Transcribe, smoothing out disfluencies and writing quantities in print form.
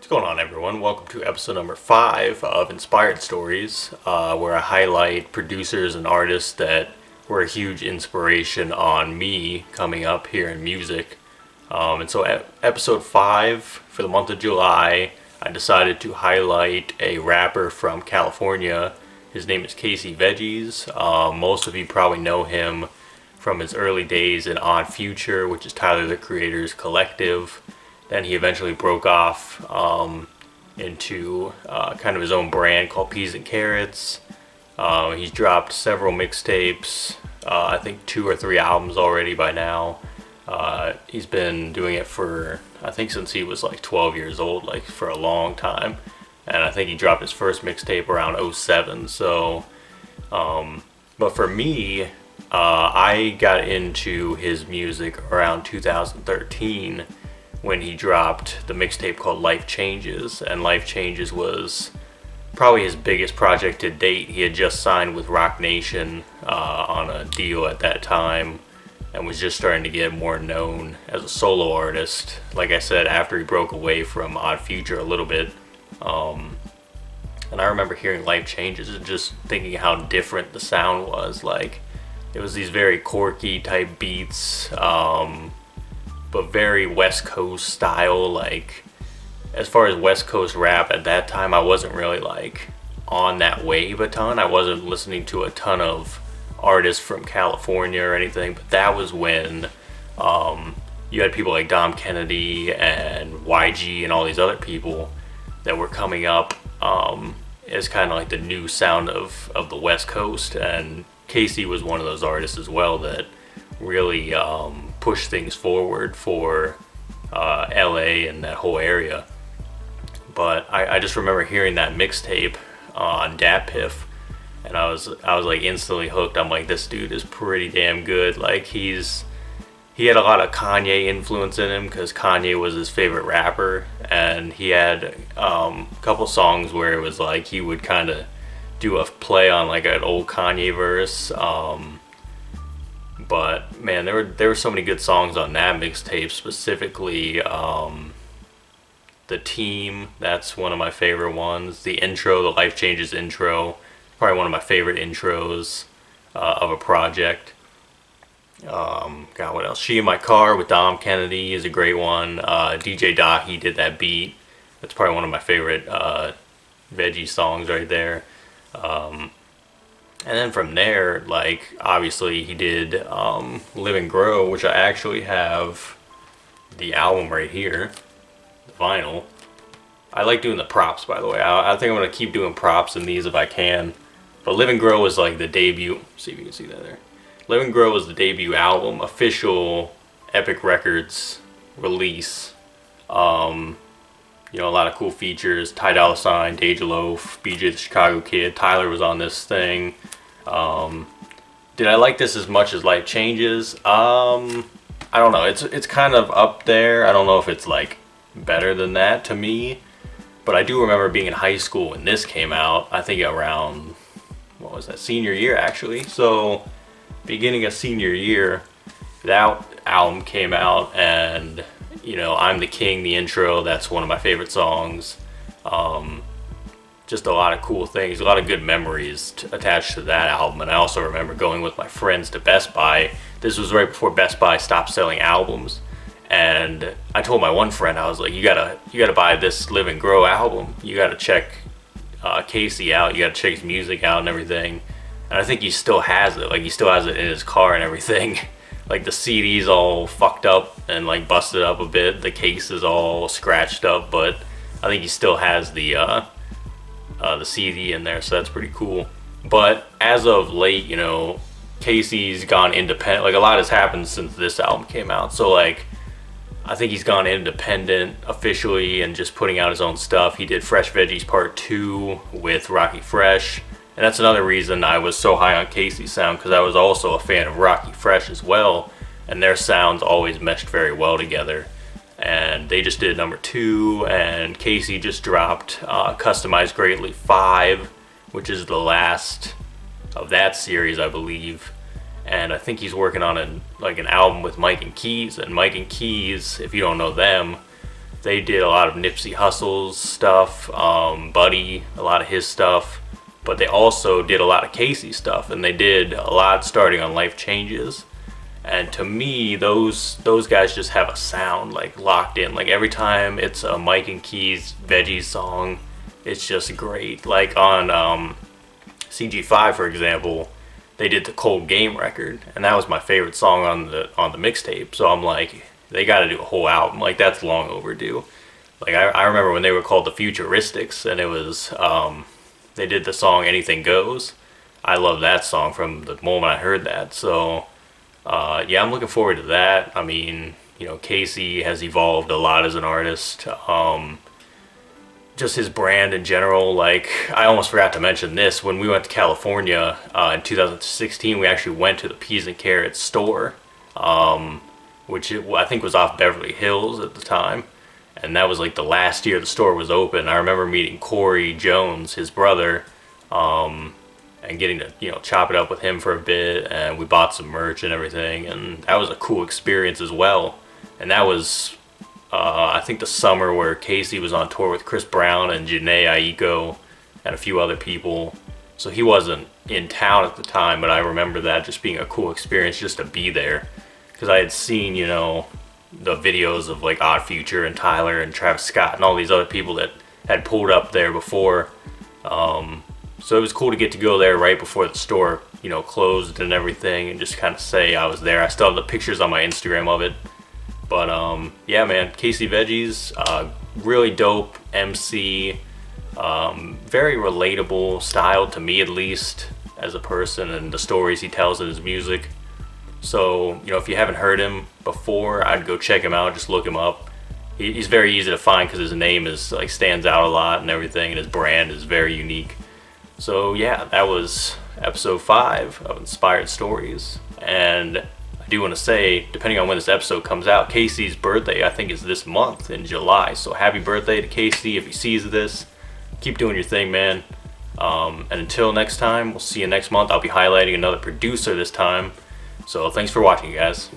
going on, everyone? Welcome to episode number 5 of Inspired Stories, where I highlight producers and artists that were a huge inspiration on me coming up here in music. Episode 5 for the month of July, I decided to highlight a rapper from California. His name is Casey Veggies. Most of you probably know him from his early days in Odd Future, which is Tyler the Creator's collective. Then he eventually broke off into kind of his own brand called Peas and Carrots. He's dropped several mixtapes, I think 2 or 3 albums already by now. He's been doing it for, I think since he was like 12 years old, like for a long time. And I think he dropped his first mixtape around 2007. But for me, I got into his music around 2013 when he dropped the mixtape called Life Changes. And Life Changes was probably his biggest project to date. He had just signed with Roc Nation on a deal at that time and was just starting to get more known as a solo artist. Like I said, after he broke away from Odd Future a little bit. And I remember hearing Life Changes and just thinking how different the sound was. Like, it was these very quirky type beats, but very West Coast style. Like, as far as West Coast rap at that time, I wasn't really like on that wave a ton. I wasn't listening to a ton of artists from California or anything, but that was when you had people like Dom Kennedy and YG and all these other people that were coming up as kind of like the new sound of the West Coast. And Casey was one of those artists as well that really pushed things forward for LA and that whole area. But I just remember hearing that mixtape on Dat Piff, and I was like instantly hooked. I'm like, this dude is pretty damn good. Like, he had a lot of Kanye influence in him because Kanye was his favorite rapper, and he had a couple songs where it was like he would kind of do a play on like an old Kanye verse. But man, there were so many good songs on that mixtape, specifically The Team. That's one of my favorite ones. The intro, the Life Changes intro, probably one of my favorite intros of a project. What else? She in My Car with Dom Kennedy is a great one. DJ Dahi did that beat. That's probably one of my favorite Veggie songs right there. And then from there, like, obviously he did Live and Grow, which I actually have the album right here, the vinyl. I like doing the props, by the way. I think I'm going to keep doing props in these if I can. But Live and Grow was like the debut. See if you can see that there. Live and Grow was the debut album, official Epic Records release. A lot of cool features. Ty Dolla $ign, Deja Loaf, BJ the Chicago Kid. Tyler was on this thing. Did I like this as much as Life Changes? I don't know. It's kind of up there. I don't know if it's like better than that to me. But I do remember being in high school when this came out. I think around, what was that, senior year actually. So beginning of senior year, that album came out, and I'm the King, the intro, that's one of my favorite songs. Just a lot of cool things, a lot of good memories attached to that album. And I also remember going with my friends to Best Buy. This was right before Best Buy stopped selling albums, and I told my one friend, I was like, you gotta buy this Live and Grow album. You gotta check Casey out. You gotta check his music out and everything. And I think he still has it. Like, he still has it in his car and everything. Like, the CD's all fucked up and like busted up a bit. The case is all scratched up, but I think he still has the CD in there, so that's pretty cool. But as of late, Casey's gone independent. Like, a lot has happened since this album came out. So like, I think he's gone independent officially and just putting out his own stuff. He did Fresh Veggies Part 2 with Rocky Fresh. And that's another reason I was so high on Casey's sound, because I was also a fan of Rocky Fresh as well, and their sounds always meshed very well together. And they just did number 2, and Casey just dropped Customized Greatly 5, which is the last of that series, I believe. And I think he's working on an album with Mike and Keys. And Mike and Keys, if you don't know them, They did a lot of Nipsey Hussle's stuff, Buddy, a lot of his stuff, but they also did a lot of Casey stuff, and they did a lot starting on Life Changes. And to me, those guys just have a sound like locked in. Like every time it's a Mike and Keys Veggies song, it's just great. Like on CG5, for example, they did the Cold Game record, and that was my favorite song on the mixtape. So I'm like, they got to do a whole album. Like that's long overdue. Like I remember when they were called the Futuristics, and it was they did the song Anything Goes. I love that song from the moment I heard that. So yeah, I'm looking forward to that. I mean, you know, Casey has evolved a lot as an artist. Just his brand in general. Like, I almost forgot to mention this. When we went to California in 2016, we actually went to the Peas and Carrots store, which I think was off Beverly Hills at the time. And that was like the last year the store was open. I remember meeting Corey Jones, his brother, and getting to, you know, chop it up with him for a bit, and we bought some merch and everything, and that was a cool experience as well. And that was I think the summer where Casey was on tour with Chris Brown and Janae Aiko and a few other people, so he wasn't in town at the time, but I remember that just being a cool experience just to be there, because I had seen, you know, the videos of like Odd Future and Tyler and Travis Scott and all these other people that had pulled up there before. So it was cool to get to go there right before the store, you know, closed and everything, and just kind of say I was there. I still have the pictures on my Instagram of it. But yeah, man, Casey Veggies, really dope MC, very relatable style to me, at least, as a person, and the stories he tells in his music. So, you know, if you haven't heard him before, I'd go check him out. Just look him up. He's very easy to find because his name is like stands out a lot and everything, and his brand is very unique. So yeah, that was episode 5 of Inspired Stories. And I do want to say, depending on when this episode comes out, Casey's birthday, I think, is this month in July. So happy birthday to Casey if he sees this. Keep doing your thing, man. And until next time, we'll see you next month. I'll be highlighting another producer this time. So thanks for watching, guys.